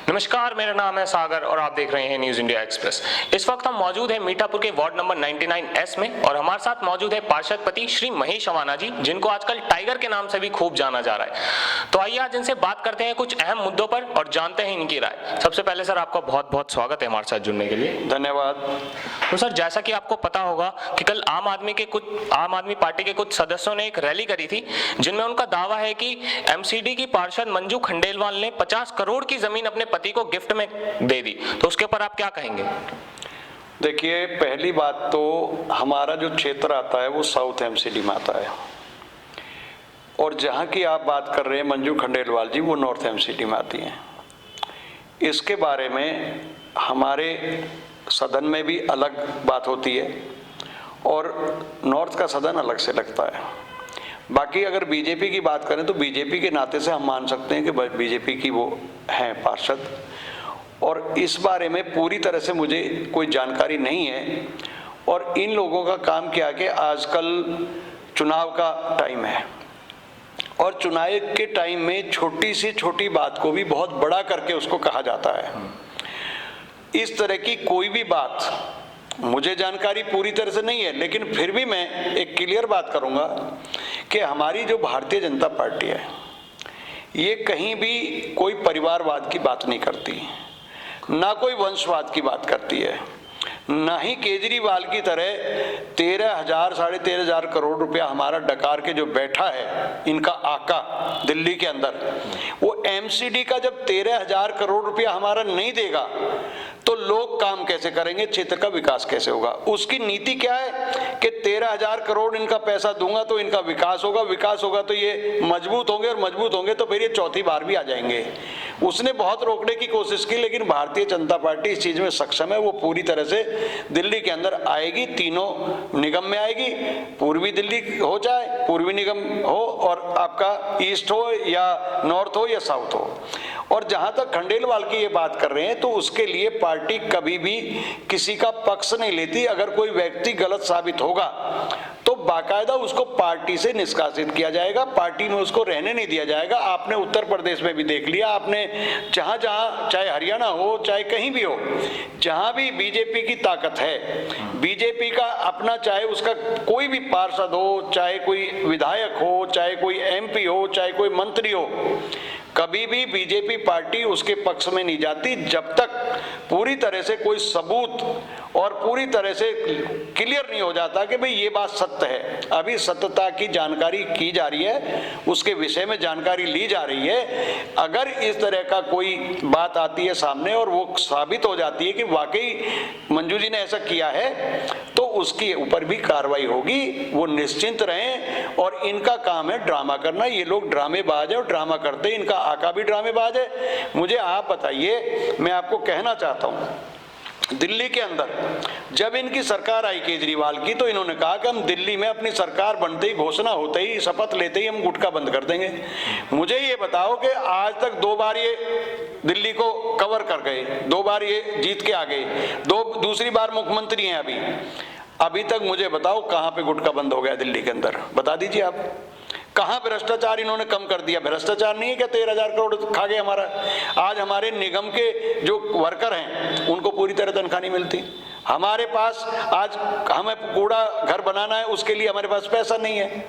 नमस्कार, मेरा नाम है सागर और आप देख रहे हैं न्यूज इंडिया एक्सप्रेस। इस वक्त हम मौजूद हैं मीठापुर के वार्ड नंबर 99S में और हमारे साथ मौजूद है पार्षद पति श्री महेश अवाना जी, जिनको आजकल टाइगर के नाम से भी खूब जाना जा रहा है। तो आइए आज इनसे बात करते हैं कुछ अहम मुद्दों पर और जानते हैं इनकी राय। सबसे पहले सर, आपका बहुत बहुत स्वागत है हमारे साथ जुड़ने के लिए। धन्यवाद। तो सर, जैसा कि आपको पता होगा कि कल आम आदमी पार्टी के कुछ सदस्यों ने एक रैली करी थी, जिनमें उनका दावा है कि एमसीडी की पार्षद मंजू खंडेलवाल ने 50 करोड़ की जमीन अपने पति को गिफ्ट में दे दी। तो उसके ऊपर आप क्या कहेंगे? देखिए, पहली बात तो हमारा जो क्षेत्र आता है वो साउथ एमसीडी में आता है और जहाँ की आप बात कर रहे हैं मंजू खंडेलवाल जी, वो नॉर्थ एमसीडी में आती हैं। इसके बारे में हमारे सदन में भी अलग बात होती है और नॉर्थ का सदन अलग से लगता है। बाकी अगर बीजेपी की बात करें तो बीजेपी के नाते से हम मान सकते हैं कि बीजेपी की वो हैं पार्षद, और इस बारे में पूरी तरह से मुझे कोई जानकारी नहीं है। और इन लोगों का काम क्या है कि आजकल चुनाव का टाइम है और चुनाव के टाइम में छोटी से छोटी बात को भी बहुत बड़ा करके उसको कहा जाता है। इस तरह की कोई भी बात मुझे जानकारी पूरी तरह से नहीं है, लेकिन फिर भी मैं एक क्लियर बात करूंगा कि हमारी जो भारतीय जनता पार्टी है ये कहीं भी कोई परिवारवाद की बात नहीं करती, ना कोई वंशवाद की बात करती है, ना ही केजरीवाल की तरह 13,000 साढ़े 13,000 करोड़ रुपया हमारा डकार के जो बैठा है इनका आका दिल्ली के अंदर, वो एमसीडी का जब 13,000 करोड़ रुपया हमारा नहीं देगा तो लोग काम कैसे करेंगे, क्षेत्र का विकास कैसे होगा? उसकी नीति क्या है कि 13,000 करोड़ इनका पैसा दूंगा तो इनका विकास होगा, विकास होगा तो ये मजबूत होंगे और मजबूत होंगे तो फिर ये चौथी बार भी आ जाएंगे। उसने बहुत रोकने की कोशिश की, लेकिन भारतीय जनता पार्टी इस चीज में सक्षम है। वो पूरी तरह से दिल्ली के अंदर आएगी, तीनों निगम में आएगी, पूर्वी दिल्ली हो चाहे पूर्वी निगम हो और आपका ईस्ट हो या नॉर्थ हो या साउथ हो। और जहां तक खंडेलवाल की ये बात कर रहे हैं तो उसके लिए पार्टी कभी भी किसी का पक्ष नहीं लेती। अगर कोई व्यक्ति गलत साबित होगा तो बाकायदा उसको पार्टी से निष्कासित किया जाएगा, पार्टी में उसको रहने नहीं दिया जाएगा। आपने उत्तर प्रदेश में भी देख लिया, आपने जहां जहां चाहे हरियाणा हो चाहे कहीं भी हो, जहां भी बीजेपी की ताकत है, बीजेपी का अपना चाहे उसका कोई भी पार्षद हो, चाहे कोई विधायक हो, चाहे कोई एमपी हो, चाहे कोई मंत्री हो, कभी भी बीजेपी पार्टी उसके पक्ष में नहीं जाती जब तक पूरी तरह से कोई सबूत और पूरी तरह से क्लियर नहीं हो जाता कि भाई ये बात सत्य है। अभी सत्यता की जानकारी की जा रही है, उसके विषय में जानकारी ली जा रही है। अगर इस तरह का कोई बात आती है सामने और वो साबित हो जाती है कि वाकई मंजू जी ने ऐसा किया है तो उसके ऊपर भी कार्रवाई होगी। वो निश्चिंत रहें। और इनका काम है ड्रामा करना, ये लोग ड्रामेबाज है और ड्रामा करते हैं, इनका आका भी ड्रामेबाज है। मुझे आप बताइए, मैं आपको कहना चाहता हूं, दिल्ली के अंदर जब इनकी सरकार आई केजरीवाल की तो इन्होंने कहा कि हम दिल्ली में अपनी सरकार बनते ही, घोषणा होते ही, शपथ लेते ही हम गुटखा बंद कर देंगे। मुझे ये बताओ कि आज तक 2 बार ये दिल्ली को कवर कर गए, 2 बार ये जीत के आ गए, दूसरी बार मुख्यमंत्री हैं अभी तक मुझे बताओ कहां पे गुटखा बंद हो गया दिल्ली के अंदर? बता दीजिए आप। कहां भ्रष्टाचार इन्होंने कम कर दिया? भ्रष्टाचार नहीं है क्या 13,000 करोड़ खा गए हमारा? आज हमारे निगम के जो वर्कर हैं उनको पूरी तरह तनख्वाह नहीं मिलती। हमारे पास आज हमें कूड़ा घर बनाना है, उसके लिए हमारे पास पैसा नहीं है,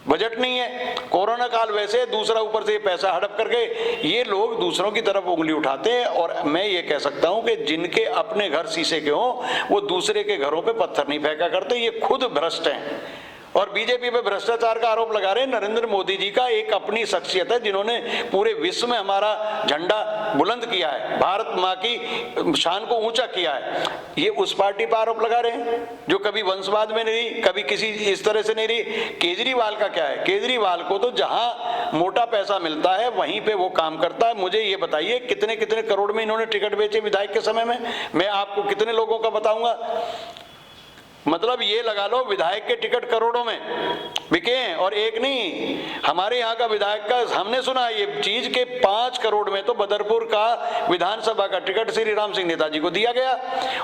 बजट नहीं है। कोरोना काल वैसे, दूसरा ऊपर से पैसा हड़प करके ये लोग दूसरों की तरफ उंगली उठाते हैं। और मैं ये कह सकता हूं कि जिनके अपने घर शीशे के हों वो दूसरे के घरों पे पत्थर नहीं फेंका करते, ये खुद भ्रष्ट हैं। और बीजेपी पे भ्रष्टाचार का आरोप लगा रहे हैं। नरेंद्र मोदी जी का एक अपनी शख्सियत है जिन्होंने पूरे विश्व में हमारा झंडा बुलंद किया है, भारत माँ की शान को ऊंचा किया है। ये उस पार्टी पर आरोप लगा रहे हैं जो कभी वंशवाद में नहीं रही, कभी किसी इस तरह से नहीं रही। केजरीवाल का क्या है? केजरीवाल को तो जहां मोटा पैसा मिलता है वहीं पे वो काम करता है। मुझे ये बताइए कितने कितने करोड़ में इन्होंने टिकट बेचे विधायक के समय में? मैं आपको कितने लोगों का बताऊंगा। मतलब ये लगा लो विधायक के टिकट करोड़ों में बिके हैं। और एक नहीं, हमारे यहाँ का विधायक का हमने सुना ये चीज के 5 करोड़ में तो बदरपुर का विधानसभा का टिकट श्री राम सिंह नेताजी को दिया गया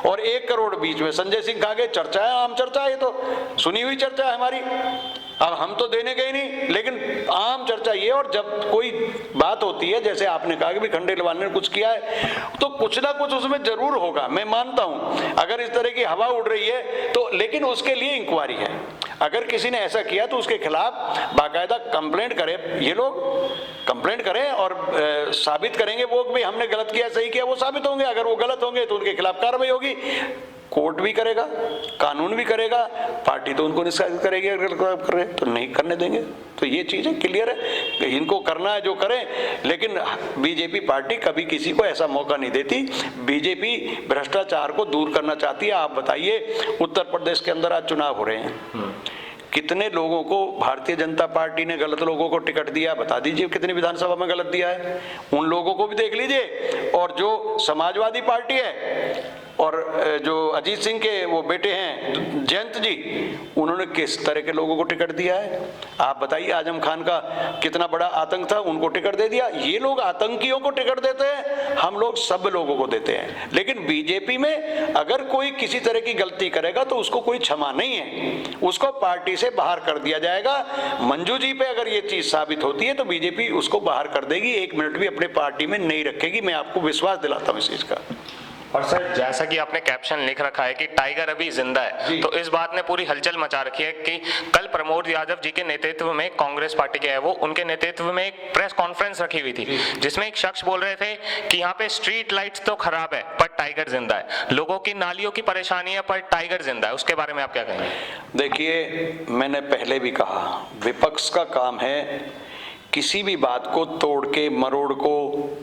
और 1 करोड़ बीच में संजय सिंह खा गए। चर्चा है, आम चर्चा है, ये तो सुनी हुई चर्चा है हमारी। अब हम तो देने गए नहीं, लेकिन आम चर्चा ये, और जब कोई बात होती है जैसे आपने कहा कि भी खंडेलवाल ने कुछ किया है, तो कुछ ना कुछ उसमें जरूर होगा, मैं मानता हूं। अगर इस तरह की हवा उड़ रही है तो, लेकिन उसके लिए इंक्वायरी है। अगर किसी ने ऐसा किया तो उसके खिलाफ बाकायदा कंप्लेंट करे, ये लोग कंप्लेंट करें और साबित करेंगे वो कि भाई हमने गलत किया, सही किया, वो साबित होंगे। अगर वो गलत होंगे तो उनके खिलाफ कार्रवाई होगी। कोर्ट भी करेगा, कानून भी करेगा, पार्टी तो उनको निष्कासित करेगी अगर गलत कर रहे हैं, तो नहीं करने देंगे। तो ये चीजें क्लियर है, इनको करना है जो करें, लेकिन बीजेपी पार्टी कभी किसी को ऐसा मौका नहीं देती। बीजेपी भ्रष्टाचार को दूर करना चाहती है। आप बताइए, उत्तर प्रदेश के अंदर आज चुनाव हो रहे हैं, कितने लोगों को भारतीय जनता पार्टी ने गलत लोगों को टिकट दिया, बता दीजिए कितनी विधानसभा में गलत दिया है। उन लोगों को भी देख लीजिए। और जो समाजवादी पार्टी है और जो अजीत सिंह के वो बेटे हैं जयंत जी, उन्होंने किस तरह के लोगों को टिकट दिया है आप बताइए। आजम खान का कितना बड़ा आतंक था, उनको टिकट दे दिया। ये लोग आतंकियों को टिकट देते हैं, हम लोग सब लोगों को देते हैं। लेकिन बीजेपी में अगर कोई किसी तरह की गलती करेगा तो उसको कोई क्षमा नहीं है, उसको पार्टी से बाहर कर दिया जाएगा। मंजू जी पे अगर ये चीज साबित होती है तो बीजेपी उसको बाहर कर देगी, 1 मिनट भी अपने पार्टी में नहीं रखेगी। मैं आपको विश्वास दिलाता हूं इस चीज का। और सर, जैसा कि आपने कैप्शन लिख रखा है कि टाइगर अभी जिंदा है, तो इस बात ने पूरी हलचल मचा रखी है कि कल प्रमोद यादव जी के नेतृत्व में, कांग्रेस पार्टी के है वो, उनके नेतृत्व में एक प्रेस कॉन्फ्रेंस रखी हुई थी जिसमें एक शख्स बोल रहे थे कि यहाँ पे स्ट्रीट लाइट्स तो खराब है पर टाइगर जिंदा है, लोगों की नालियों की परेशानी है पर टाइगर जिंदा है। उसके बारे में आप क्या कहेंगे? देखिए, मैंने पहले भी कहा, विपक्ष का काम है किसी भी बात को तोड़ के, मरोड़ को,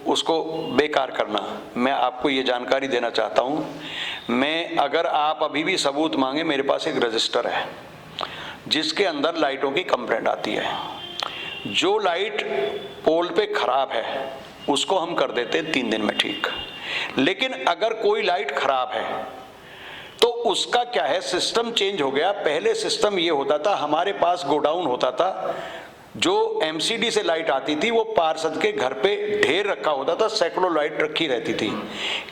उसको बेकार करना। मैं आपको ये जानकारी देना चाहता हूं, मैं, अगर आप अभी भी सबूत मांगे, मेरे पास एक रजिस्टर है जिसके अंदर लाइटों की कंप्लेंट आती है। जो लाइट पोल पे खराब है उसको हम कर देते हैं 3 दिन में ठीक। लेकिन अगर कोई लाइट खराब है तो उसका क्या है, सिस्टम चेंज हो गया। पहले सिस्टम ये होता था, हमारे पास गोडाउन होता था, जो एमसीडी से लाइट आती थी वो पार्षद के घर पे ढेर रखा होता था, सैकड़ों लाइट रखी रहती थी।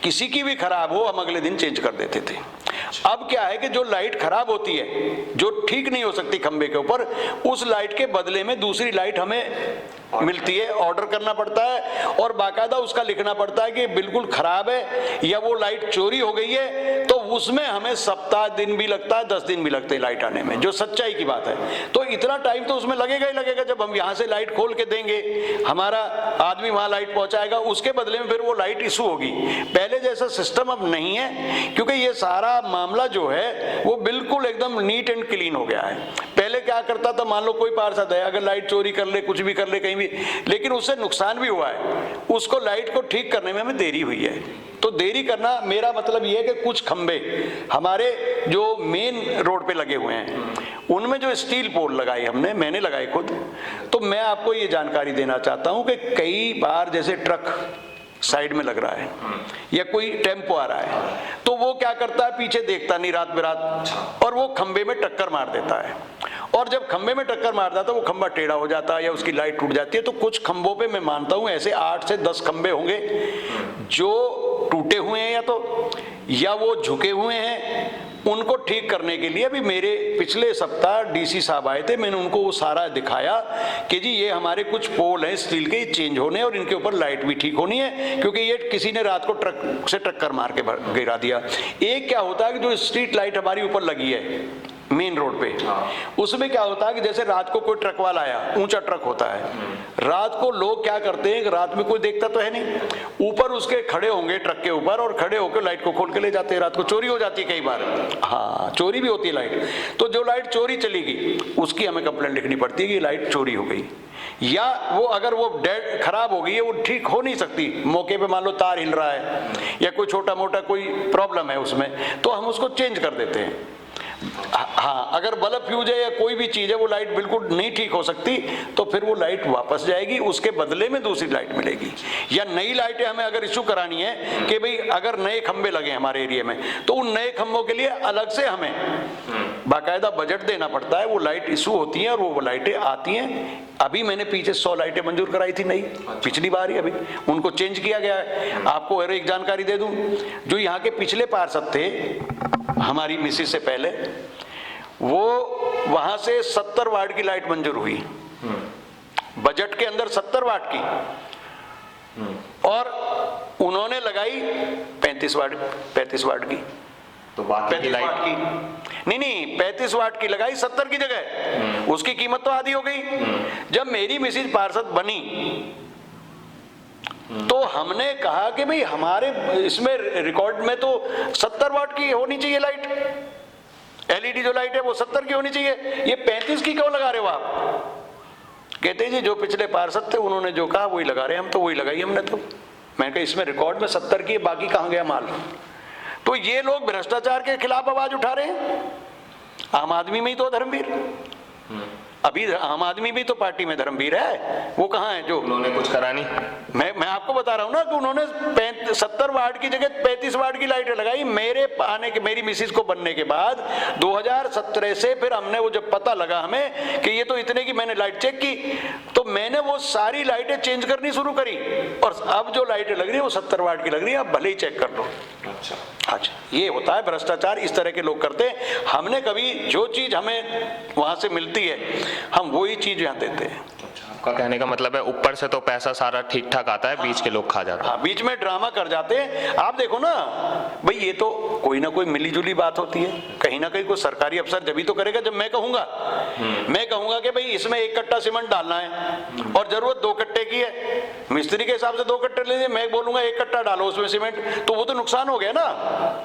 किसी की भी खराब हो हम अगले दिन चेंज कर देते थे। अब क्या है कि जो लाइट खराब होती है, जो ठीक नहीं हो सकती खंबे के ऊपर, उस लाइट के बदले में दूसरी लाइट हमें मिलती है, ऑर्डर करना पड़ता है और बाकायदा उसका लिखना पड़ता है कि बिल्कुल खराब है या वो लाइट चोरी हो गई है। तो उसमें हमें सप्ताह दिन भी लगता है, 10 दिन भी लगते हैं लाइट आने में, जो सच्चाई की बात है। तो इतना टाइम तो उसमें लगेगा ही लगेगा। जब हम यहाँ से लाइट खोल के देंगे, हमारा आदमी वहां लाइट पहुंचाएगा, उसके बदले में फिर वो लाइट इशू होगी। पहले जैसा सिस्टम अब नहीं है, क्योंकि ये सारा मामला जो है वो बिल्कुल एकदम नीट एंड क्लीन हो गया है। पहले क्या करता था, मान लो कोई पार्षद है, अगर लाइट चोरी कर ले, कुछ भी कर ले कहीं भी, लेकिन उससे नुकसान भी हुआ है, उसको लाइट को ठीक करने में हमें देरी हुई है। तो देरी करना, मेरा मतलब ये है कि कुछ खंबे हमारे जो मेन रोड पे लगे हुए हैं, उनमें जो स्टील पोल लगाई हमने, मैंने लगाई खुद। तो मैं आपको ये जानकारी देना चाहता हूं कि कई बार जैसे ट्रक साइड में लग रहा है या कोई टेम्पो आ रहा है, तो वो क्या करता है, पीछे देखता नहीं रात बेरात, और वो खंबे में टक्कर मार देता है। और जब खंबे में टक्कर मार जाता है, वो खंबा टेढ़ा हो जाता है या उसकी लाइट टूट जाती है। तो कुछ खंबों पे मैं मानता हूं ऐसे 8 से 10 खंबे होंगे जो टूटे हुए हैं या वो झुके हुए हैं। उनको ठीक करने के लिए भी मेरे पिछले सप्ताह डीसी साहब आए थे, मैंने उनको वो सारा दिखाया कि जी ये हमारे कुछ पोल हैं स्टील के, चेंज होने और इनके ऊपर लाइट भी ठीक होनी है, क्योंकि ये किसी ने रात को ट्रक से टक्कर मार के गिरा दिया। एक क्या होता है कि जो स्ट्रीट लाइट हमारी ऊपर लगी है मेन रोड पे, उसमें क्या होता है कि जैसे रात को कोई ट्रक वाला आया, ऊंचा ट्रक होता है, रात को लोग क्या करते हैं, रात में कोई देखता तो है नहीं, ऊपर उसके खड़े होंगे ट्रक के ऊपर और खड़े होकर लाइट को खोल के ले जाते हैं। रात को चोरी हो जाती है कई बार, हाँ चोरी भी होती है लाइट। तो जो लाइट चोरी चली गई उसकी हमें कंप्लेंट लिखनी पड़ती है कि लाइट चोरी हो गई, या वो अगर वो डेड खराब हो गई है, वो ठीक हो नहीं सकती, मौके पे मान लो तार हिल रहा है या कोई छोटा मोटा कोई प्रॉब्लम है उसमें, तो हम उसको चेंज कर देते हैं। हाँ, अगर बल्ब फ्यूज है या कोई भी चीज है, वो लाइट बिल्कुल नहीं ठीक हो सकती, तो फिर वो लाइट वापस जाएगी, उसके बदले में दूसरी लाइट मिलेगी। या नई लाइटें हमें अगर इशू करानी है कि भाई अगर नए खंबे लगे हमारे एरिया में, तो उन नए खंभों के लिए अलग से हमें बाकायदा बजट देना पड़ता है। वो लाइट इशू होती हैं और वो लाइटें आती हैं। अभी मैंने पीछे 100 लाइटें मंजूर कराई थी नई, पिछली बार ही, अभी उनको चेंज किया गया है। आपको और एक जानकारी दे दूं, जो यहाँ के पिछले पार्षद थे हमारी मिसिस से पहले, वो वहां से 70 वाट की लाइट मंजूर हुई, बजट के अंदर 70 वाट की, और उन्होंने लगाई 35 वाट की। तो बाकी की 35 वाट लाइट की नहीं 35 वाट की लगाई 70 की जगह, उसकी कीमत तो आधी हो गई। जब मेरी मिसिज पार्षद बनी तो हमने कहा कि भाई हमारे इसमें रिकॉर्ड में तो 70 वाट की होनी चाहिए लाइट, एलईडी जो लाइट है वो 70 की होनी चाहिए, ये 35 की क्यों लगा रहे हो आप? कहते जी जो पिछले पार्षद थे उन्होंने जो कहा वही लगा रहे, हम तो वही लगाई हमने तो। मैंने कहा इसमें रिकॉर्ड में 70 की है, बाकी कहां गया माल? तो ये लोग भ्रष्टाचार के खिलाफ आवाज उठा रहे हैं। आम आदमी में ही तो धर्मवीर, अभी आम आदमी भी तो पार्टी में धर्मवीर है, वो कहाँ है जो उन्होंने कुछ करा नहीं? मैं आपको बता रहा हूं ना कि उन्होंने 70 वाट की जगह 35 वाट की लाइटें लगाई। मेरी मिसिस को बनने के बाद 2017 से फिर हमने वो जब पता लगा हमें कि ये तो इतने की, मैंने लाइट चेक की तो मैंने वो सारी लाइटें चेंज करनी शुरू करी, और अब जो लाइटें लग रही है वो 70 वाट की लग रही है, आप भले ही चेक कर लो। अच्छा, ये होता है भ्रष्टाचार, इस तरह के लोग करते हैं। हमने कभी जो चीज हमें वहां से मिलती है हम वही चीज यहाँ देते हैं। आपका कहने का मतलब है ऊपर से तो पैसा सारा ठीक ठाक आता है, बीच के लोग खा जाते हैं। हाँ, बीच में ड्रामा कर जाते हैं। आप देखो ना भाई, ये तो कोई ना कोई मिली जुली बात होती है, कहीं ना कहीं कोई सरकारी अफसर जब भी तो करेगा जब मैं कहूंगा कि भाई इसमें 1 कट्टा सीमेंट डालना है और जरूरत 2 कट्टे की है, मिस्त्री के हिसाब से 2 कट्टे लीजिए, मैं बोलूंगा 1 कट्टा डालो उसमें सीमेंट, तो वो तो नुकसान हो गया ना।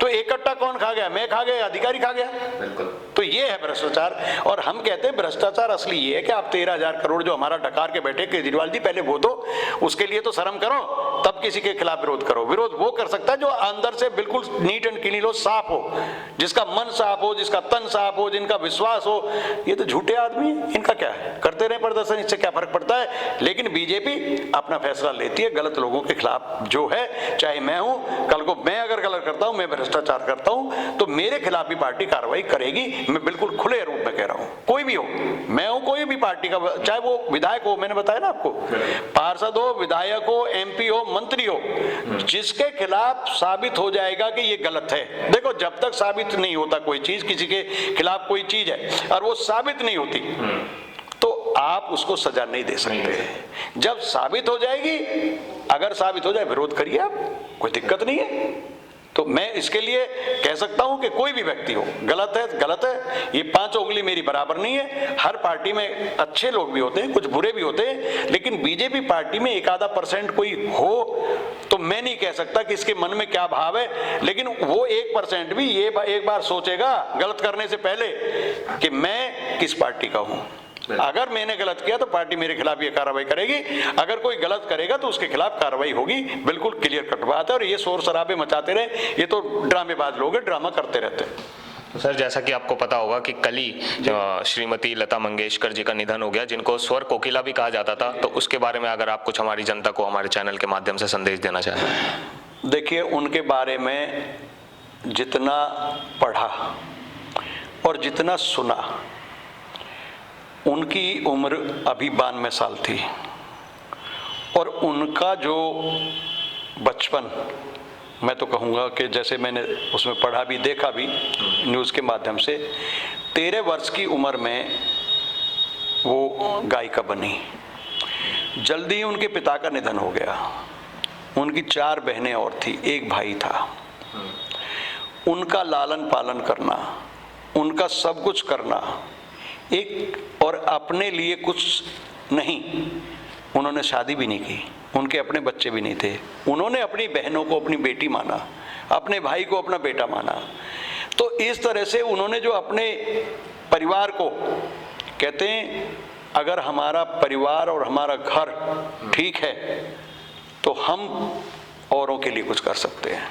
तो 1 कट्टा कौन खा गया? मैं खा गया, अधिकारी खा गया। बिल्कुल। तो ये है भ्रष्टाचार। और हम कहते हैं भ्रष्टाचार असली ये है कि आप 13,000 करोड़ जो हमारा डकार के बैठे केजरीवाल जी, पहले वो दो, उसके लिए तो शर्म करो, तब किसी के खिलाफ विरोध करो। विरोध वो कर सकता है जो अंदर से बिल्कुल नीट एंड क्लीन हो, साफ हो, जिसका मन साफ हो, जिसका तन साफ हो, जिनका विश्वास हो। ये तो झूठे आदमी, इनका क्या है, करते रहे प्रदर्शन, इससे क्या फर्क पड़ता है। लेकिन बीजेपी अपना फैसला लेती है गलत लोगों के खिलाफ जो है, चाहे मैं हूं, कल को मैं अगर गलत करता हूं, मैं भ्रष्टाचार करता हूं, तो मेरे खिलाफ भी पार्टी कार्रवाई करेगी। मैं बिल्कुल खुले रूप में कह रहा हूं, कोई भी हो, मैं हूं कोई भी पार्टी का, चाहे वो विधायक हो, मैंने बताया ना आपको, पार्षद हो, विधायक हो, एमपी हो, मंत्री हो, जिसके खिलाफ साबित हो जाएगा कि ये गलत है। देखो जब तक साबित नहीं होता कोई चीज, किसी के खिलाफ कोई चीज है और वो साबित नहीं होती, तो आप उसको सजा नहीं दे सकते। जब साबित हो जाएगी, अगर साबित हो जाए विरोध करिए आप, कोई दिक्कत नहीं है। तो मैं इसके लिए कह सकता हूं कि कोई भी व्यक्ति हो, गलत है गलत है, ये 5 उंगली मेरी बराबर नहीं है। हर पार्टी में अच्छे लोग भी होते हैं, कुछ बुरे भी होते हैं, लेकिन बीजेपी पार्टी में 1-आधा% कोई हो तो मैं नहीं कह सकता कि इसके मन में क्या भाव है, लेकिन वो 1% भी ये एक बार सोचेगा गलत करने से पहले कि मैं किस पार्टी का हूं। अगर मैंने गलत किया तो पार्टी मेरे खिलाफ ये कार्रवाई करेगी, अगर कोई गलत करेगा तो उसके खिलाफ कार्रवाई होगी। बिल्कुल क्लियर कट बात है। और ये शोर शराबे मचाते रहे, ये तो ड्रामेबाज लोग हैं, ड्रामा करते रहते हैं। तो सर, जैसा कि आपको पता होगा कि कल ही श्रीमती लता मंगेशकर जी का निधन हो गया, जिनको स्वर कोकिला भी कहा जाता था, तो उसके बारे में अगर आप कुछ हमारी जनता को हमारे चैनल के माध्यम से संदेश देना चाहें। देखिए, उनके बारे में जितना पढ़ा और जितना सुना, उनकी उम्र अभी 92 साल थी, और उनका जो बचपन, मैं तो कहूँगा कि जैसे मैंने उसमें पढ़ा भी, देखा भी न्यूज़ के माध्यम से, 13 वर्ष की उम्र में वो गायिका बनी। जल्दी ही उनके पिता का निधन हो गया। उनकी 4 बहनें और थी, 1 भाई था। उनका लालन पालन करना, उनका सब कुछ करना, एक और अपने लिए कुछ नहीं, उन्होंने शादी भी नहीं की, उनके अपने बच्चे भी नहीं थे। उन्होंने अपनी बहनों को अपनी बेटी माना, अपने भाई को अपना बेटा माना। तो इस तरह से उन्होंने जो अपने परिवार को, कहते हैं अगर हमारा परिवार और हमारा घर ठीक है तो हम औरों के लिए कुछ कर सकते हैं।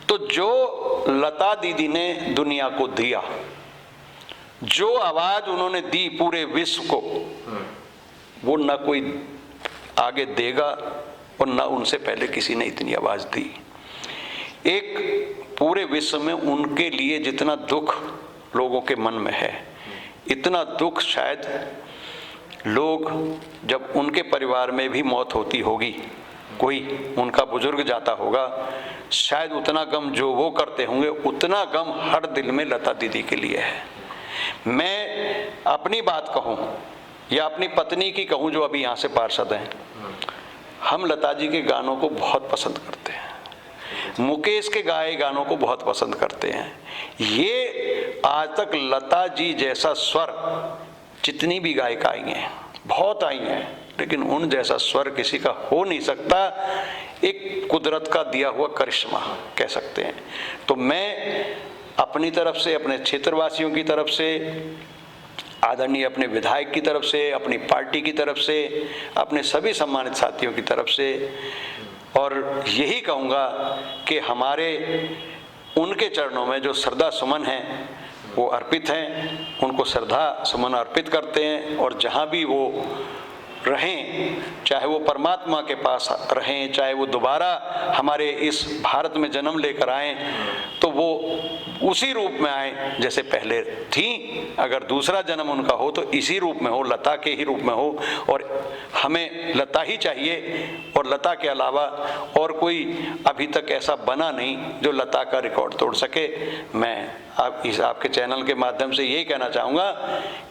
तो जो लता दीदी ने दुनिया को दिया, जो आवाज उन्होंने दी पूरे विश्व को, वो ना कोई आगे देगा और ना उनसे पहले किसी ने इतनी आवाज दी। एक पूरे विश्व में उनके लिए जितना दुख लोगों के मन में है, इतना दुख शायद लोग, जब उनके परिवार में भी मौत होती होगी, कोई उनका बुजुर्ग जाता होगा, शायद उतना गम जो वो करते होंगे, उतना गम हर दिल में लता दीदी के लिए है। मैं अपनी बात कहूं या अपनी पत्नी की कहूं जो अभी यहाँ से पार्षद हैं, हम लता जी के गानों को बहुत पसंद करते हैं, मुकेश के गाए गानों को बहुत पसंद करते हैं। ये आज तक लता जी जैसा स्वर जितनी भी गायिका आई हैं, बहुत आई हैं, लेकिन उन जैसा स्वर किसी का हो नहीं सकता। एक कुदरत का दिया हुआ करिश्मा कह सकते हैं। तो मैं अपनी तरफ से, अपने क्षेत्रवासियों की तरफ से, आदरणीय अपने विधायक की तरफ से, अपनी पार्टी की तरफ से, अपने सभी सम्मानित साथियों की तरफ से और यही कहूँगा कि हमारे उनके चरणों में जो श्रद्धा सुमन हैं वो अर्पित हैं, उनको श्रद्धा सुमन अर्पित करते हैं। और जहाँ भी वो रहें, चाहे वो परमात्मा के पास रहें, चाहे वो दोबारा हमारे इस भारत में जन्म लेकर आएँ, तो वो उसी रूप में आए जैसे पहले थी। अगर दूसरा जन्म उनका हो तो इसी रूप में हो, लता के ही रूप में हो। और हमें लता ही चाहिए, और लता के अलावा और कोई अभी तक ऐसा बना नहीं जो लता का रिकॉर्ड तोड़ सके। मैं आपके चैनल के माध्यम से यही कहना चाहूँगा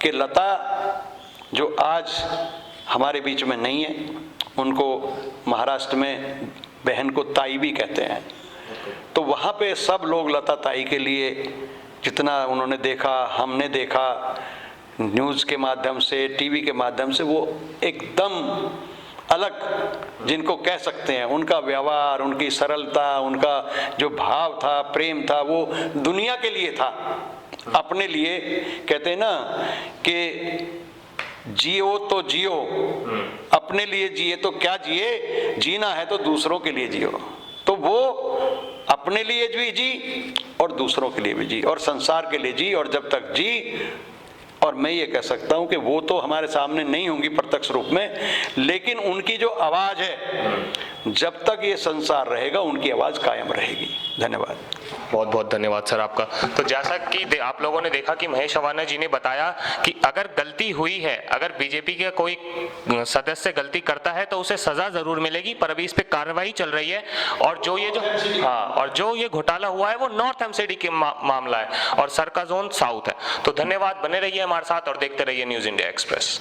कि लता जो आज हमारे बीच में नहीं है, उनको महाराष्ट्र में बहन को ताई भी कहते हैं, तो वहाँ पे सब लोग लता ताई के लिए जितना उन्होंने देखा, हमने देखा न्यूज़ के माध्यम से, टीवी के माध्यम से, वो एकदम अलग जिनको कह सकते हैं, उनका व्यवहार, उनकी सरलता, उनका जो भाव था, प्रेम था, वो दुनिया के लिए था, अपने लिए। कहते हैं ना कि जियो तो जियो, अपने लिए जिए तो क्या जिए, जीना है तो दूसरों के लिए जियो। तो वो अपने लिए भी जी और दूसरों के लिए भी जी और संसार के लिए जी। और जब तक जी, और मैं ये कह सकता हूं कि वो तो हमारे सामने नहीं होंगी प्रत्यक्ष रूप में, लेकिन उनकी जो आवाज है, जब तक ये संसार रहेगा उनकी आवाज कायम रहेगी। धन्यवाद। बहुत बहुत धन्यवाद सर आपका। तो जैसा कि आप लोगों ने देखा कि महेश शवाना जी ने बताया कि अगर गलती हुई है, अगर बीजेपी का कोई सदस्य गलती करता है तो उसे सजा जरूर मिलेगी, पर अभी इस पे कार्रवाई चल रही है। और जो ये घोटाला हुआ है वो नॉर्थ एमसीडी के मामला है और सर का जोन साउथ है। तो धन्यवाद, बने रहिए हमारे साथ और देखते रहिए न्यूज़ इंडिया एक्सप्रेस।